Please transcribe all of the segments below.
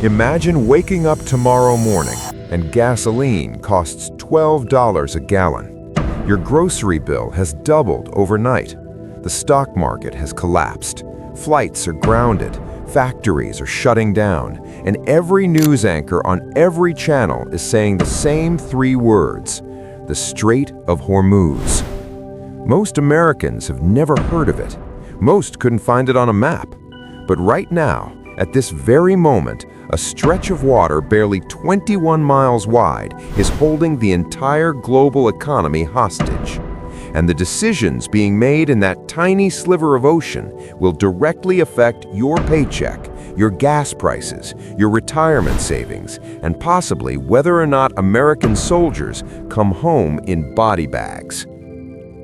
Imagine waking up tomorrow morning and gasoline costs $12 a gallon. Your grocery bill has doubled overnight. The stock market has collapsed. Flights are grounded. Factories are shutting down. And every news anchor on every channel is saying the same three words: the Strait of Hormuz. Most Americans have never heard of it. Most couldn't find it on a map. But right now, at this very moment, a stretch of water barely 21 miles wide is holding the entire global economy hostage. And the decisions being made in that tiny sliver of ocean will directly affect your paycheck, your gas prices, your retirement savings, and possibly whether or not American soldiers come home in body bags.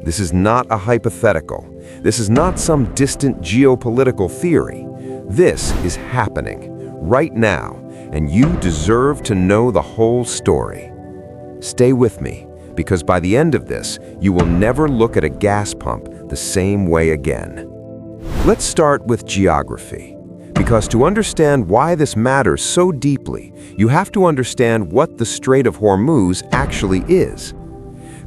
This is not a hypothetical. This is not some distant geopolitical theory. This is happening right now, and you deserve to know the whole story. Stay with me, because by the end of this, you will never look at a gas pump the same way again. Let's start with geography, because to understand why this matters so deeply, you have to understand what the Strait of Hormuz actually is.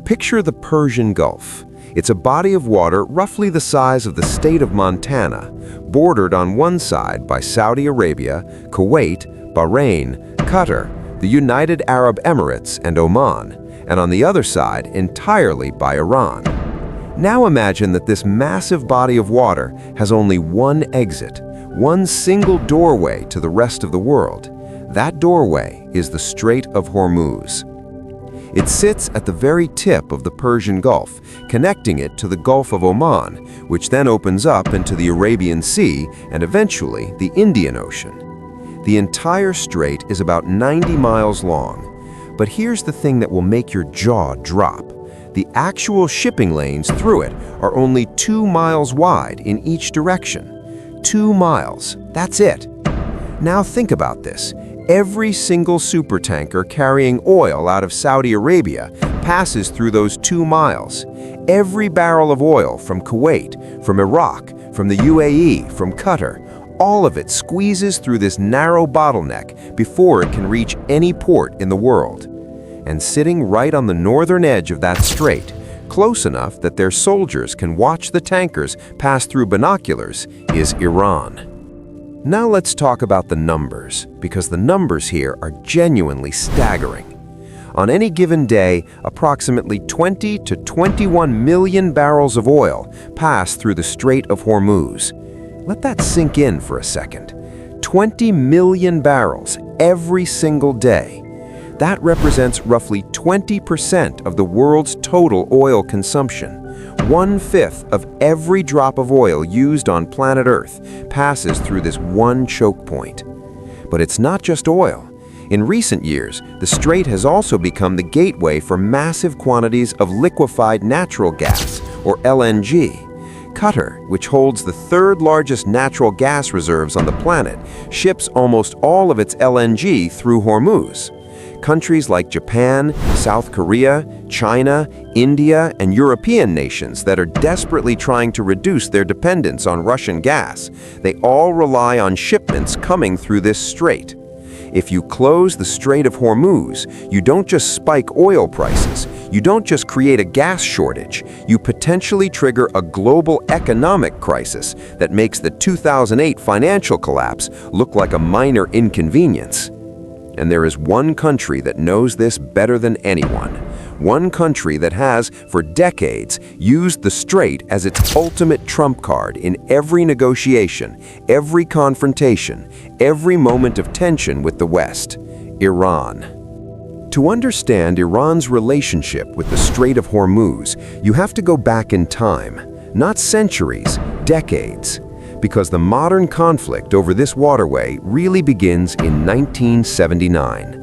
Picture the Persian Gulf. It's a body of water roughly the size of the state of Montana, bordered on one side by Saudi Arabia, Kuwait, Bahrain, Qatar, the United Arab Emirates, and Oman, and on the other side entirely by Iran. Now imagine that this massive body of water has only one exit, one single doorway to the rest of the world. That doorway is the Strait of Hormuz. It sits at the very tip of the Persian Gulf, connecting it to the Gulf of Oman, which then opens up into the Arabian Sea and eventually the Indian Ocean. The entire strait is about 90 miles long. But here's the thing that will make your jaw drop. The actual shipping lanes through it are only 2 miles wide in each direction. 2 miles, that's it. Now think about this. Every single supertanker carrying oil out of Saudi Arabia passes through those 2 miles. Every barrel of oil from Kuwait, from Iraq, from the UAE, from Qatar, all of it squeezes through this narrow bottleneck before it can reach any port in the world. And sitting right on the northern edge of that strait, close enough that their soldiers can watch the tankers pass through binoculars, is Iran. Now let's talk about the numbers, because the numbers here are genuinely staggering. On any given day, approximately 20 to 21 million barrels of oil pass through the Strait of Hormuz. Let that sink in for a second. 20 million barrels every single day. That represents roughly 20% of the world's total oil consumption. 1/5 of every drop of oil used on planet Earth passes through this one choke point. But it's not just oil. In recent years, the strait has also become the gateway for massive quantities of liquefied natural gas, or LNG. Qatar, which holds the third largest natural gas reserves on the planet, ships almost all of its LNG through Hormuz. Countries like Japan, South Korea, China, India, and European nations that are desperately trying to reduce their dependence on Russian gas, they all rely on shipments coming through this strait. If you close the Strait of Hormuz, you don't just spike oil prices, you don't just create a gas shortage, you potentially trigger a global economic crisis that makes the 2008 financial collapse look like a minor inconvenience. And there is one country that knows this better than anyone. One country that has, for decades, used the strait as its ultimate trump card in every negotiation, every confrontation, every moment of tension with the West: Iran. To understand Iran's relationship with the Strait of Hormuz, you have to go back in time, not centuries, decades. Because the modern conflict over this waterway really begins in 1979.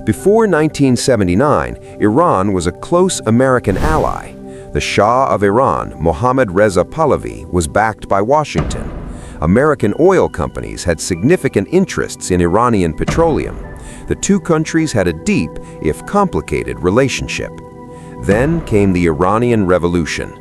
Before 1979, Iran was a close American ally. The Shah of Iran, Mohammad Reza Pahlavi, was backed by Washington. American oil companies had significant interests in Iranian petroleum. The two countries had a deep, if complicated, relationship. Then came the Iranian Revolution.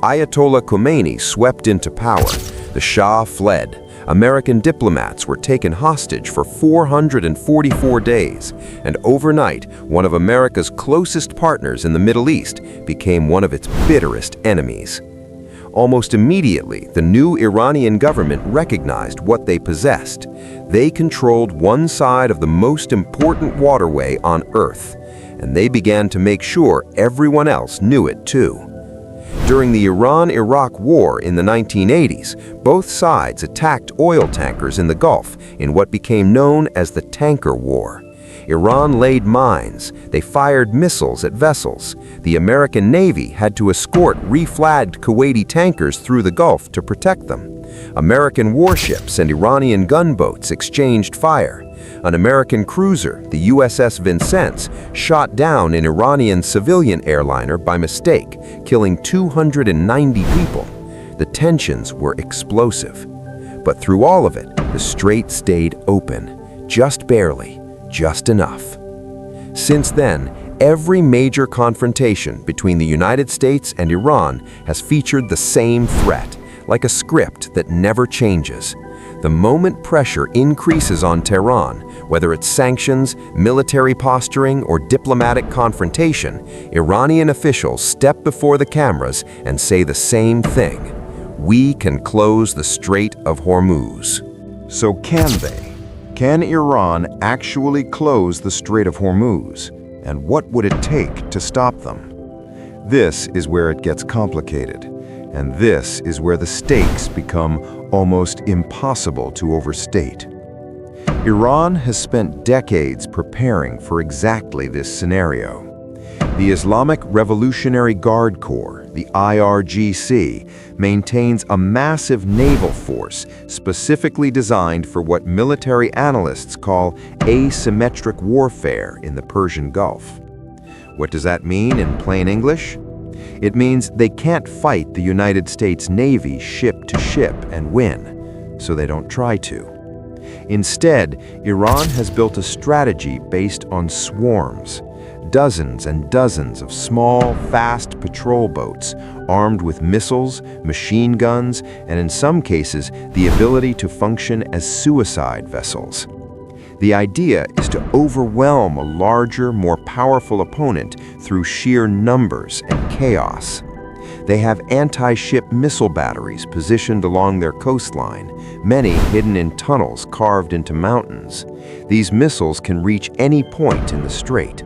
Ayatollah Khomeini swept into power. The Shah fled. American diplomats were taken hostage for 444 days, and overnight, one of America's closest partners in the Middle East became one of its bitterest enemies. Almost immediately, the new Iranian government recognized what they possessed. They controlled one side of the most important waterway on Earth, and they began to make sure everyone else knew it too. During the Iran-Iraq War in the 1980s, both sides attacked oil tankers in the Gulf in what became known as the Tanker War. Iran laid mines, they fired missiles at vessels. The American Navy had to escort reflagged Kuwaiti tankers through the Gulf to protect them. American warships and Iranian gunboats exchanged fire. An American cruiser, the USS Vincennes, shot down an Iranian civilian airliner by mistake, killing 290 people. The tensions were explosive. But through all of it, the strait stayed open, just barely, just enough. Since then, every major confrontation between the United States and Iran has featured the same threat, like a script that never changes. The moment pressure increases on Tehran, whether it's sanctions, military posturing, or diplomatic confrontation, Iranian officials step before the cameras and say the same thing: we can close the Strait of Hormuz. So can they? Can Iran actually close the Strait of Hormuz? And what would it take to stop them? This is where it gets complicated. And this is where the stakes become almost impossible to overstate. Iran has spent decades preparing for exactly this scenario. The Islamic Revolutionary Guard Corps, the IRGC, maintains a massive naval force specifically designed for what military analysts call asymmetric warfare in the Persian Gulf. What does that mean in plain English? It means they can't fight the United States Navy ship to ship and win, so they don't try to. Instead, Iran has built a strategy based on swarms, dozens and dozens of small, fast patrol boats armed with missiles, machine guns, and in some cases, the ability to function as suicide vessels. The idea is to overwhelm a larger, more powerful opponent through sheer numbers and chaos. They have anti-ship missile batteries positioned along their coastline, many hidden in tunnels carved into mountains. These missiles can reach any point in the strait.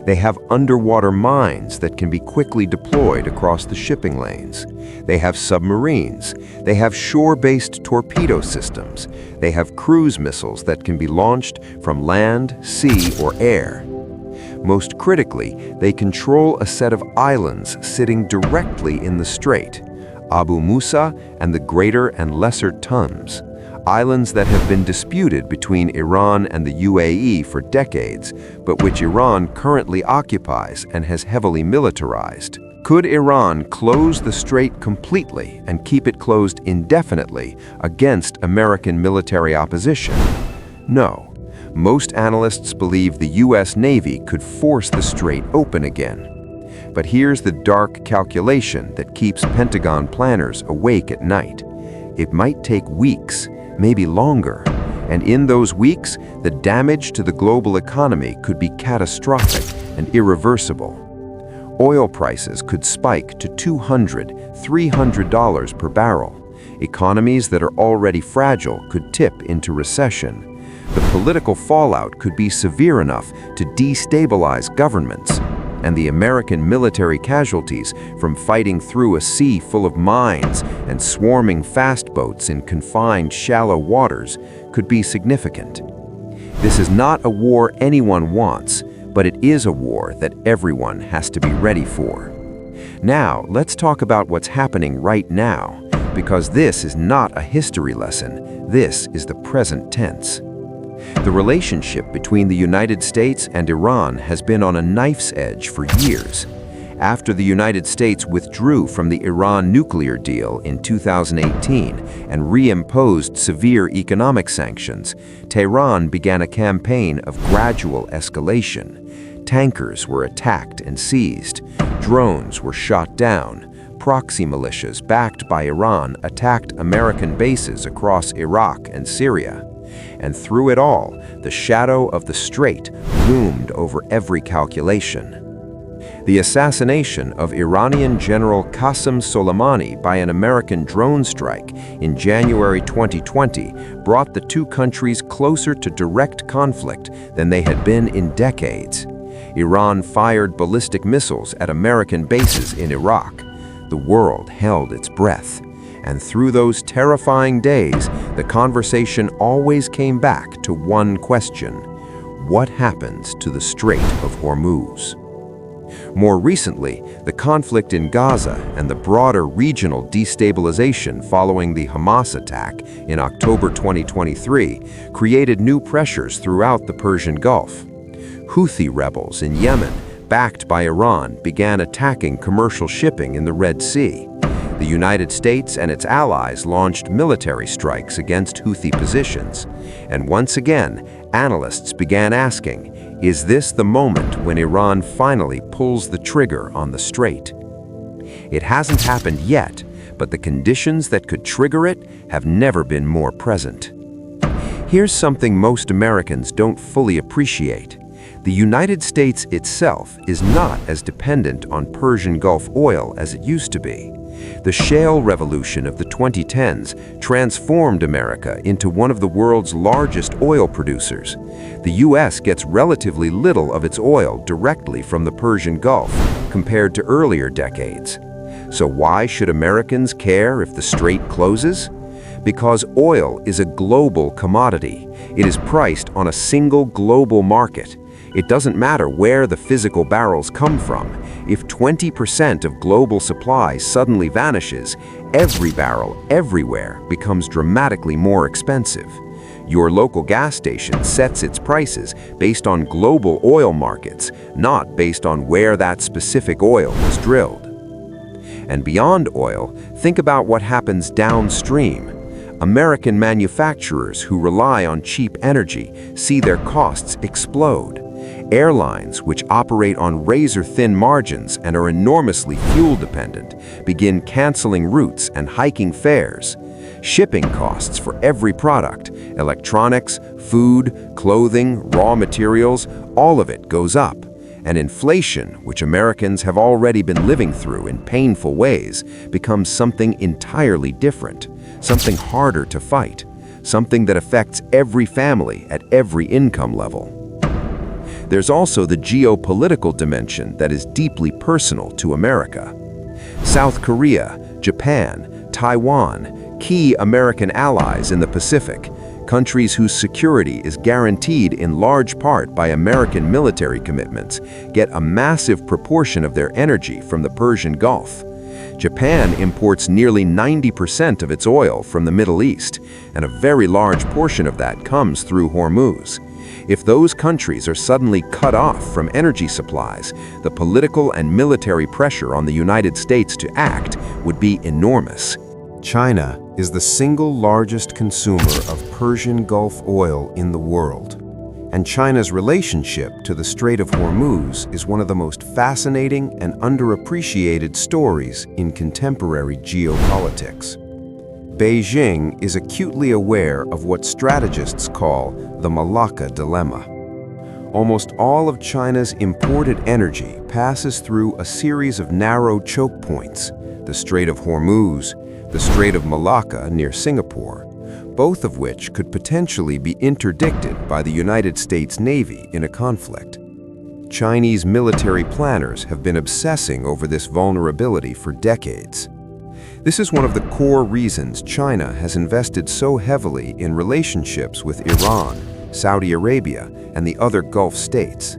They have underwater mines that can be quickly deployed across the shipping lanes. They have submarines. They have shore-based torpedo systems. They have cruise missiles that can be launched from land, sea, or air. Most critically, they control a set of islands sitting directly in the strait, Abu Musa and the Greater and Lesser Tums, islands that have been disputed between Iran and the UAE for decades, but which Iran currently occupies and has heavily militarized. Could Iran close the strait completely and keep it closed indefinitely against American military opposition? No. Most analysts believe the U.S. Navy could force the strait open again. But here's the dark calculation that keeps Pentagon planners awake at night. It might take weeks, maybe longer, and in those weeks, the damage to the global economy could be catastrophic and irreversible. Oil prices could spike to $200, $300 per barrel. Economies that are already fragile could tip into recession. The political fallout could be severe enough to destabilize governments. And the American military casualties from fighting through a sea full of mines and swarming fast boats in confined shallow waters could be significant. This is not a war anyone wants, but it is a war that everyone has to be ready for. Now, let's talk about what's happening right now, because this is not a history lesson, this is the present tense. The relationship between the United States and Iran has been on a knife's edge for years. After the United States withdrew from the Iran nuclear deal in 2018 and reimposed severe economic sanctions, Tehran began a campaign of gradual escalation. Tankers were attacked and seized, drones were shot down, proxy militias backed by Iran attacked American bases across Iraq and Syria. And through it all, the shadow of the Strait loomed over every calculation. The assassination of Iranian General Qasem Soleimani by an American drone strike in January 2020 brought the two countries closer to direct conflict than they had been in decades. Iran fired ballistic missiles at American bases in Iraq. The world held its breath. And through those terrifying days, the conversation always came back to one question: what happens to the Strait of Hormuz? More recently, the conflict in Gaza and the broader regional destabilization following the Hamas attack in October 2023 created new pressures throughout the Persian Gulf. Houthi rebels in Yemen, backed by Iran, began attacking commercial shipping in the Red Sea. The United States and its allies launched military strikes against Houthi positions. And once again, analysts began asking, is this the moment when Iran finally pulls the trigger on the strait? It hasn't happened yet, but the conditions that could trigger it have never been more present. Here's something most Americans don't fully appreciate. The United States itself is not as dependent on Persian Gulf oil as it used to be. The shale revolution of the 2010s transformed America into one of the world's largest oil producers. The U.S. gets relatively little of its oil directly from the Persian Gulf compared to earlier decades. So why should Americans care if the strait closes? Because oil is a global commodity. It is priced on a single global market. It doesn't matter where the physical barrels come from. If 20% of global supply suddenly vanishes, every barrel everywhere becomes dramatically more expensive. Your local gas station sets its prices based on global oil markets, not based on where that specific oil was drilled. And beyond oil, think about what happens downstream. American manufacturers who rely on cheap energy see their costs explode. Airlines, which operate on razor-thin margins and are enormously fuel-dependent, begin canceling routes and hiking fares. Shipping costs for every product, electronics, food, clothing, raw materials, all of it goes up. And inflation, which Americans have already been living through in painful ways, becomes something entirely different, something harder to fight, something that affects every family at every income level. There's also the geopolitical dimension that is deeply personal to America. South Korea, Japan, Taiwan, key American allies in the Pacific, countries whose security is guaranteed in large part by American military commitments, get a massive proportion of their energy from the Persian Gulf. Japan imports nearly 90% of its oil from the Middle East, and a very large portion of that comes through Hormuz. If those countries are suddenly cut off from energy supplies, the political and military pressure on the United States to act would be enormous. China is the single largest consumer of Persian Gulf oil in the world. And China's relationship to the Strait of Hormuz is one of the most fascinating and underappreciated stories in contemporary geopolitics. Beijing is acutely aware of what strategists call the Malacca dilemma. Almost all of China's imported energy passes through a series of narrow choke points, the Strait of Hormuz, the Strait of Malacca near Singapore, both of which could potentially be interdicted by the United States Navy in a conflict. Chinese military planners have been obsessing over this vulnerability for decades. This is one of the core reasons China has invested so heavily in relationships with Iran, Saudi Arabia, and the other Gulf states.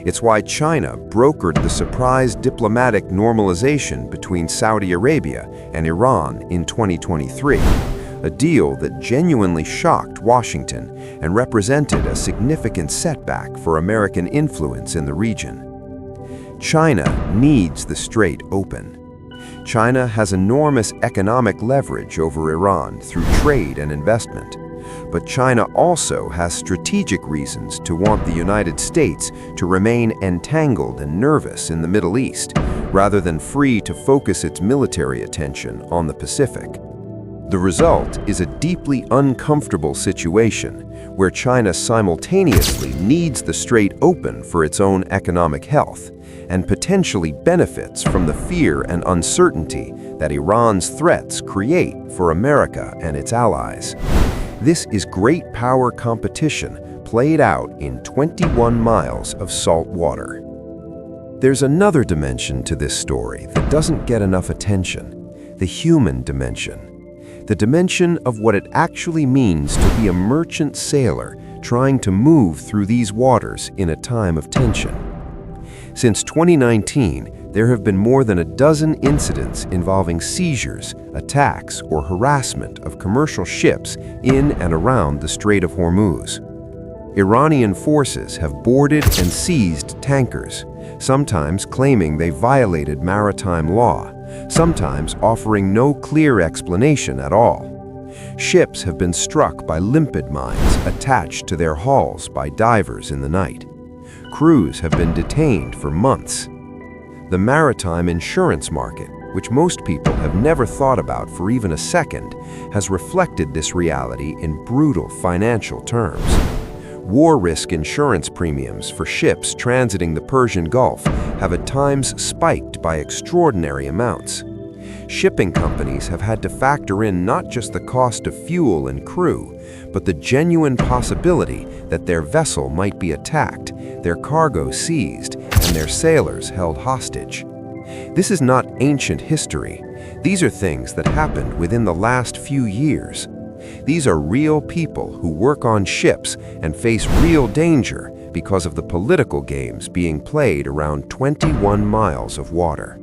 It's why China brokered the surprise diplomatic normalization between Saudi Arabia and Iran in 2023, a deal that genuinely shocked Washington and represented a significant setback for American influence in the region. China needs the strait open. China has enormous economic leverage over Iran through trade and investment. But China also has strategic reasons to want the United States to remain entangled and nervous in the Middle East, rather than free to focus its military attention on the Pacific. The result is a deeply uncomfortable situation where China simultaneously needs the strait open for its own economic health and potentially benefits from the fear and uncertainty that Iran's threats create for America and its allies. This is great power competition played out in 21 miles of salt water. There's another dimension to this story that doesn't get enough attention: the human dimension. The dimension of what it actually means to be a merchant sailor trying to move through these waters in a time of tension. Since 2019, there have been more than a dozen incidents involving seizures, attacks, or harassment of commercial ships in and around the Strait of Hormuz. Iranian forces have boarded and seized tankers, sometimes claiming they violated maritime law, sometimes offering no clear explanation at all. Ships have been struck by limpet mines attached to their hulls by divers in the night. Crews have been detained for months. The maritime insurance market, which most people have never thought about for even a second, has reflected this reality in brutal financial terms. War risk insurance premiums for ships transiting the Persian Gulf have at times spiked by extraordinary amounts. Shipping companies have had to factor in not just the cost of fuel and crew, but the genuine possibility that their vessel might be attacked, their cargo seized, and their sailors held hostage. This is not ancient history. These are things that happened within the last few years. These are real people who work on ships and face real danger because of the political games being played around 21 miles of water.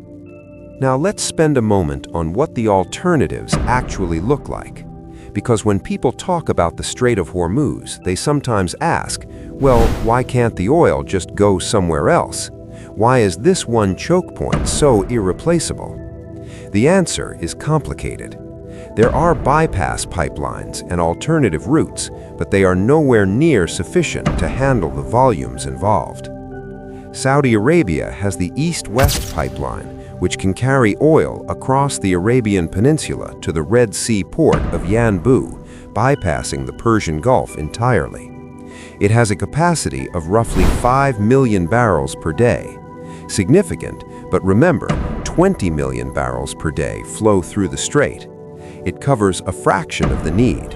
Now let's spend a moment on what the alternatives actually look like. Because when people talk about the Strait of Hormuz, they sometimes ask, well, why can't the oil just go somewhere else? Why is this one choke point so irreplaceable? The answer is complicated. There are bypass pipelines and alternative routes, but they are nowhere near sufficient to handle the volumes involved. Saudi Arabia has the East-West pipeline, which can carry oil across the Arabian Peninsula to the Red Sea port of Yanbu, bypassing the Persian Gulf entirely. It has a capacity of roughly 5 million barrels per day. Significant, but remember, 20 million barrels per day flow through the strait. It covers a fraction of the need.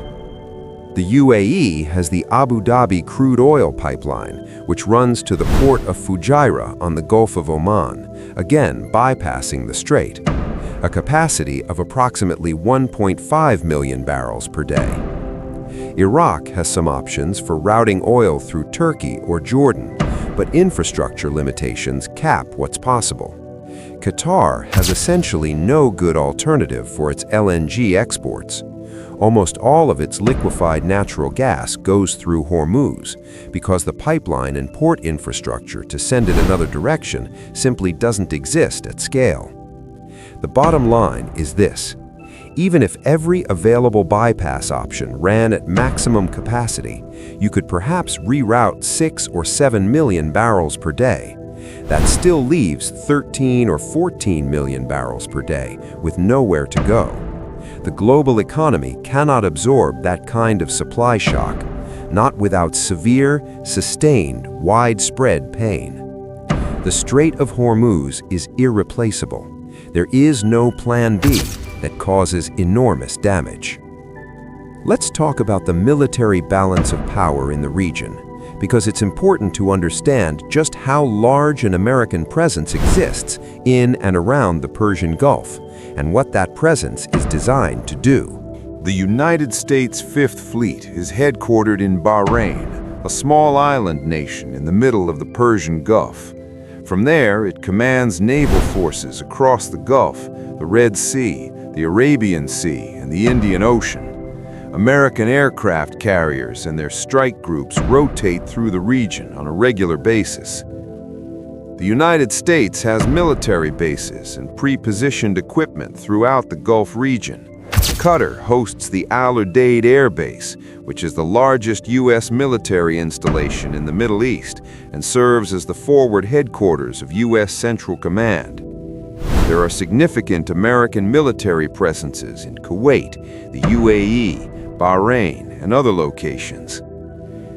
The UAE has the Abu Dhabi crude oil pipeline, which runs to the port of Fujairah on the Gulf of Oman, again bypassing the strait, a capacity of approximately 1.5 million barrels per day. Iraq has some options for routing oil through Turkey or Jordan, but infrastructure limitations cap what's possible. Qatar has essentially no good alternative for its LNG exports. Almost all of its liquefied natural gas goes through Hormuz because the pipeline and port infrastructure to send it another direction simply doesn't exist at scale. The bottom line is this: even if every available bypass option ran at maximum capacity, you could perhaps reroute 6 or 7 million barrels per day. That still leaves 13 or 14 million barrels per day with nowhere to go. The global economy cannot absorb that kind of supply shock, not without severe, sustained, widespread pain. The Strait of Hormuz is irreplaceable. There is no plan B that causes enormous damage. Let's talk about the military balance of power in the region, because it's important to understand just how large an American presence exists in and around the Persian Gulf, and what that presence is designed to do. The United States Fifth Fleet is headquartered in Bahrain, a small island nation in the middle of the Persian Gulf. From there, it commands naval forces across the Gulf, the Red Sea, the Arabian Sea, and the Indian Ocean. American aircraft carriers and their strike groups rotate through the region on a regular basis. The United States has military bases and pre-positioned equipment throughout the Gulf region. The Qatar hosts the Al Udeid Air Base, which is the largest U.S. military installation in the Middle East and serves as the forward headquarters of U.S. Central Command. There are significant American military presences in Kuwait, the UAE, Bahrain, and other locations.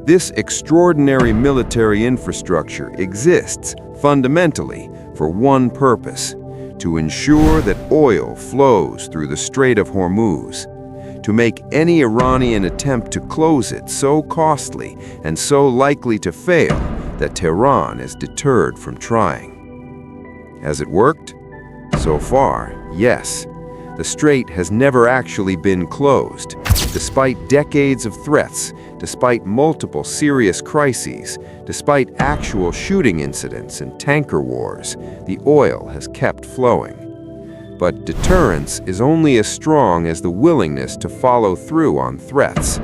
This extraordinary military infrastructure exists, fundamentally, for one purpose: to ensure that oil flows through the Strait of Hormuz, to make any Iranian attempt to close it so costly and so likely to fail that Tehran is deterred from trying. Has it worked? So far, yes. The strait has never actually been closed. Despite decades of threats, despite multiple serious crises, despite actual shooting incidents and tanker wars, the oil has kept flowing. But deterrence is only as strong as the willingness to follow through on threats.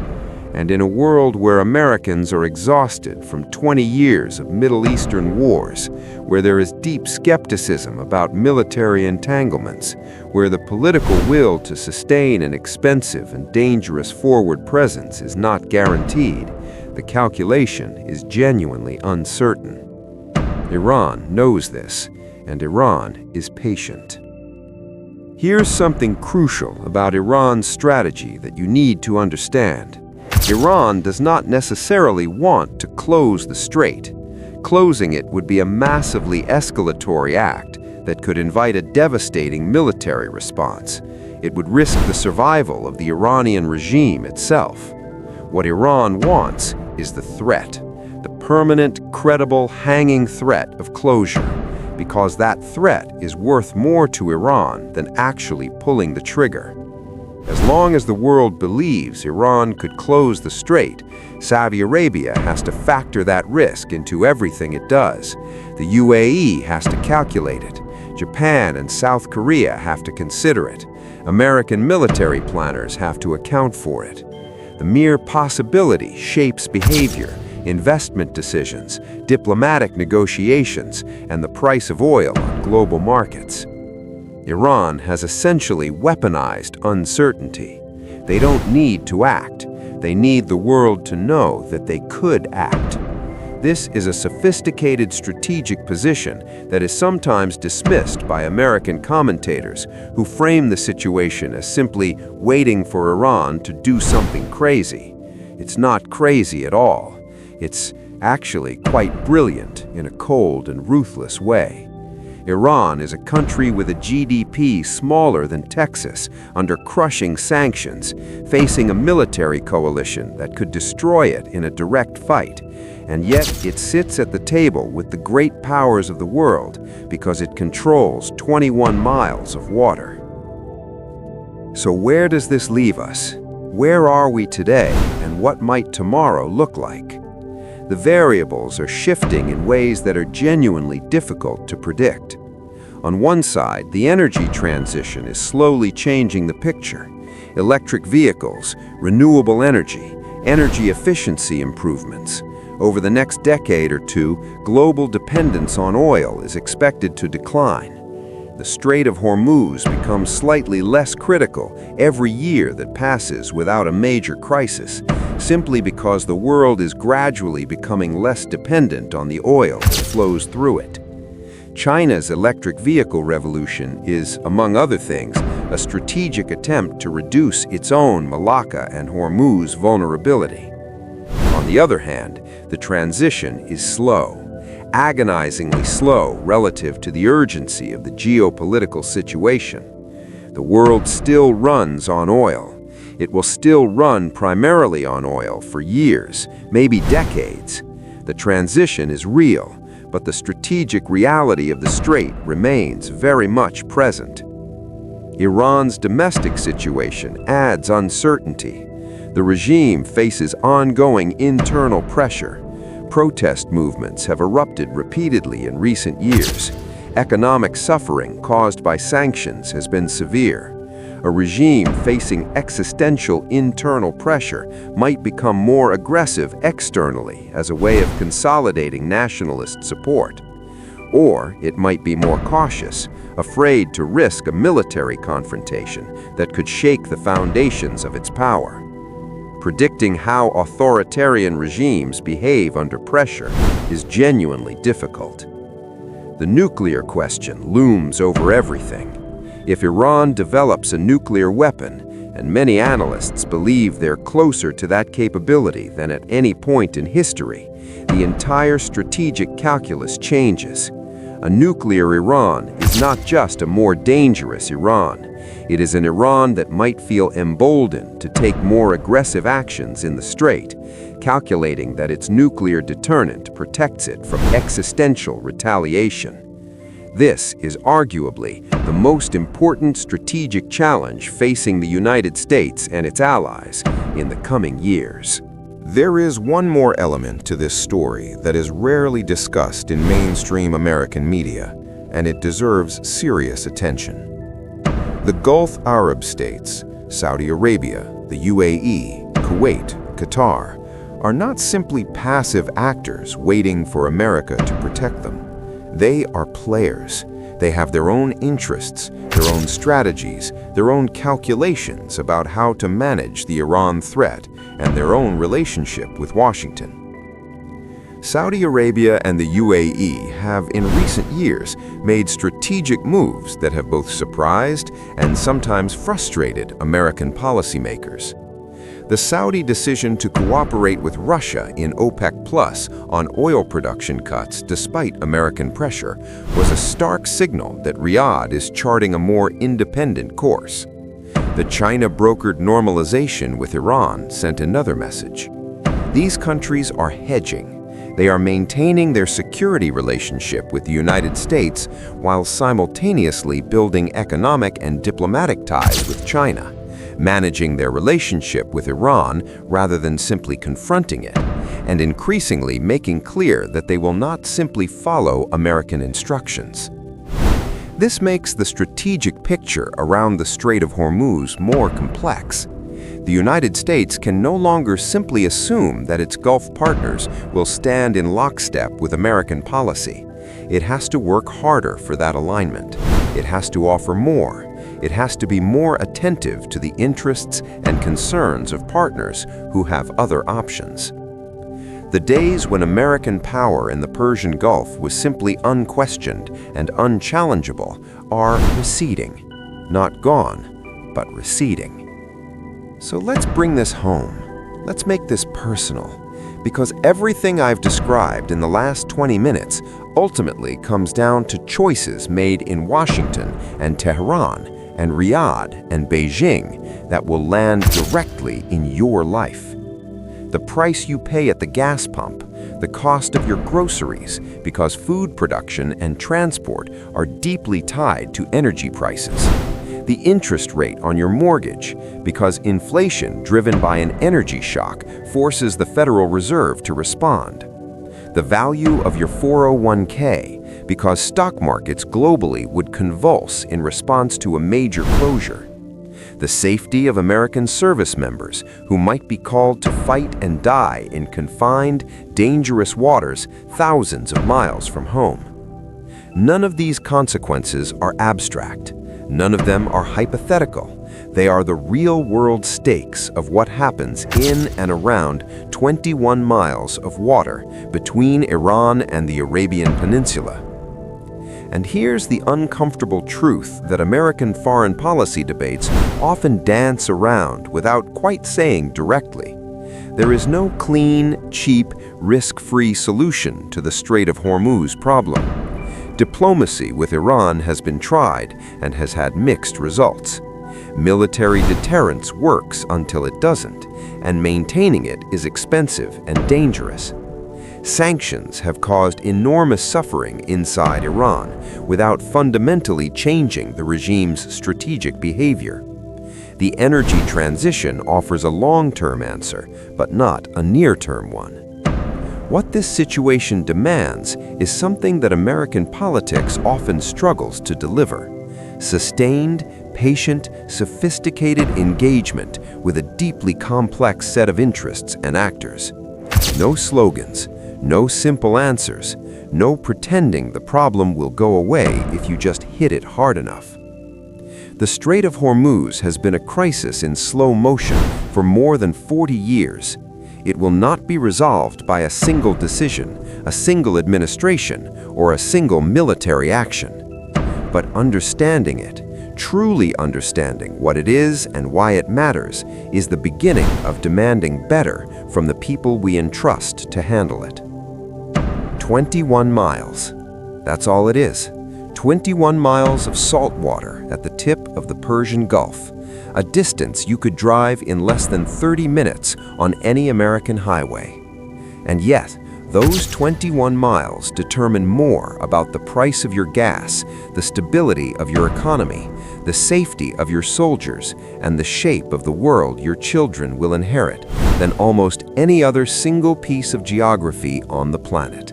And in a world where Americans are exhausted from 20 years of Middle Eastern wars, where there is deep skepticism about military entanglements, where the political will to sustain an expensive and dangerous forward presence is not guaranteed, the calculation is genuinely uncertain. Iran knows this, and Iran is patient. Here's something crucial about Iran's strategy that you need to understand. Iran does not necessarily want to close the strait. Closing it would be a massively escalatory act that could invite a devastating military response. It would risk the survival of the Iranian regime itself. What Iran wants is the threat, the permanent, credible, hanging threat of closure, because that threat is worth more to Iran than actually pulling the trigger. As long as the world believes Iran could close the strait, Saudi Arabia has to factor that risk into everything it does. The UAE has to calculate it. Japan and South Korea have to consider it. American military planners have to account for it. The mere possibility shapes behavior, investment decisions, diplomatic negotiations, and the price of oil on global markets. Iran has essentially weaponized uncertainty. They don't need to act. They need the world to know that they could act. This is a sophisticated strategic position that is sometimes dismissed by American commentators who frame the situation as simply waiting for Iran to do something crazy. It's not crazy at all. It's actually quite brilliant in a cold and ruthless way. Iran is a country with a GDP smaller than Texas, under crushing sanctions, facing a military coalition that could destroy it in a direct fight. And yet it sits at the table with the great powers of the world because it controls 21 miles of water. So where does this leave us? Where are we today, and what might tomorrow look like? The variables are shifting in ways that are genuinely difficult to predict. On one side, the energy transition is slowly changing the picture. Electric vehicles, renewable energy, energy efficiency improvements. Over the next decade or two, global dependence on oil is expected to decline. The Strait of Hormuz becomes slightly less critical every year that passes without a major crisis, simply because the world is gradually becoming less dependent on the oil that flows through it. China's electric vehicle revolution is, among other things, a strategic attempt to reduce its own Malacca and Hormuz vulnerability. On the other hand, the transition is slow, agonizingly slow relative to the urgency of the geopolitical situation. The world still runs on oil. It will still run primarily on oil for years, maybe decades. The transition is real, but the strategic reality of the strait remains very much present. Iran's domestic situation adds uncertainty. The regime faces ongoing internal pressure. Protest movements have erupted repeatedly in recent years. Economic suffering caused by sanctions has been severe. A regime facing existential internal pressure might become more aggressive externally as a way of consolidating nationalist support. Or it might be more cautious, afraid to risk a military confrontation that could shake the foundations of its power. Predicting how authoritarian regimes behave under pressure is genuinely difficult. The nuclear question looms over everything. If Iran develops a nuclear weapon, and many analysts believe they're closer to that capability than at any point in history, the entire strategic calculus changes. A nuclear Iran is not just a more dangerous Iran. It is an Iran that might feel emboldened to take more aggressive actions in the Strait, calculating that its nuclear deterrent protects it from existential retaliation. This is arguably the most important strategic challenge facing the United States and its allies in the coming years. There is one more element to this story that is rarely discussed in mainstream American media, and it deserves serious attention. The Gulf Arab states, Saudi Arabia, the UAE, Kuwait, Qatar, are not simply passive actors waiting for America to protect them. They are players. They have their own interests, their own strategies, their own calculations about how to manage the Iran threat, and their own relationship with Washington. Saudi Arabia and the UAE have in recent years made strategic moves that have both surprised and sometimes frustrated American policymakers. The Saudi decision to cooperate with Russia in OPEC Plus on oil production cuts despite American pressure was a stark signal that Riyadh is charting a more independent course. The China-brokered normalization with Iran sent another message. These countries are hedging. They are maintaining their security relationship with the United States while simultaneously building economic and diplomatic ties with China, managing their relationship with Iran rather than simply confronting it, and increasingly making clear that they will not simply follow American instructions. This makes the strategic picture around the Strait of Hormuz more complex. The United States can no longer simply assume that its Gulf partners will stand in lockstep with American policy. It has to work harder for that alignment. It has to offer more. It has to be more attentive to the interests and concerns of partners who have other options. The days when American power in the Persian Gulf was simply unquestioned and unchallengeable are receding. Not gone, but receding. So let's bring this home. Let's make this personal, because everything I've described in the last 20 minutes ultimately comes down to choices made in Washington and Tehran and Riyadh and Beijing that will land directly in your life. The price you pay at the gas pump, the cost of your groceries, because food production and transport are deeply tied to energy prices. The interest rate on your mortgage, because inflation driven by an energy shock forces the Federal Reserve to respond. The value of your 401k, because stock markets globally would convulse in response to a major closure. The safety of American service members who might be called to fight and die in confined, dangerous waters thousands of miles from home. None of these consequences are abstract. None of them are hypothetical. They are the real-world stakes of what happens in and around 21 miles of water between Iran and the Arabian Peninsula. And here's the uncomfortable truth that American foreign policy debates often dance around without quite saying directly. There is no clean, cheap, risk-free solution to the Strait of Hormuz problem. Diplomacy with Iran has been tried and has had mixed results. Military deterrence works until it doesn't, and maintaining it is expensive and dangerous. Sanctions have caused enormous suffering inside Iran without fundamentally changing the regime's strategic behavior. The energy transition offers a long-term answer, but not a near-term one. What this situation demands is something that American politics often struggles to deliver: sustained, patient, sophisticated engagement with a deeply complex set of interests and actors. No slogans, no simple answers, No pretending the problem will go away if you just hit it hard enough. The Strait of Hormuz has been a crisis in slow motion for more than 40 years. It will not be resolved by a single decision, a single administration, or a single military action. But understanding it, truly understanding what it is and why it matters, is the beginning of demanding better from the people we entrust to handle it. 21 miles. That's all it is. 21 miles of salt water at the tip of the Persian Gulf, a distance you could drive in less than 30 minutes on any American highway. And yet, those 21 miles determine more about the price of your gas, the stability of your economy, the safety of your soldiers, and the shape of the world your children will inherit than almost any other single piece of geography on the planet.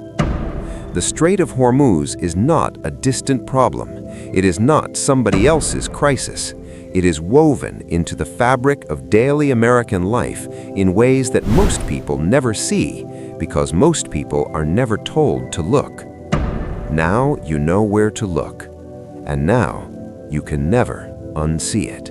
The Strait of Hormuz is not a distant problem. It is not somebody else's crisis. It is woven into the fabric of daily American life in ways that most people never see because most people are never told to look. Now you know where to look, and now you can never unsee it.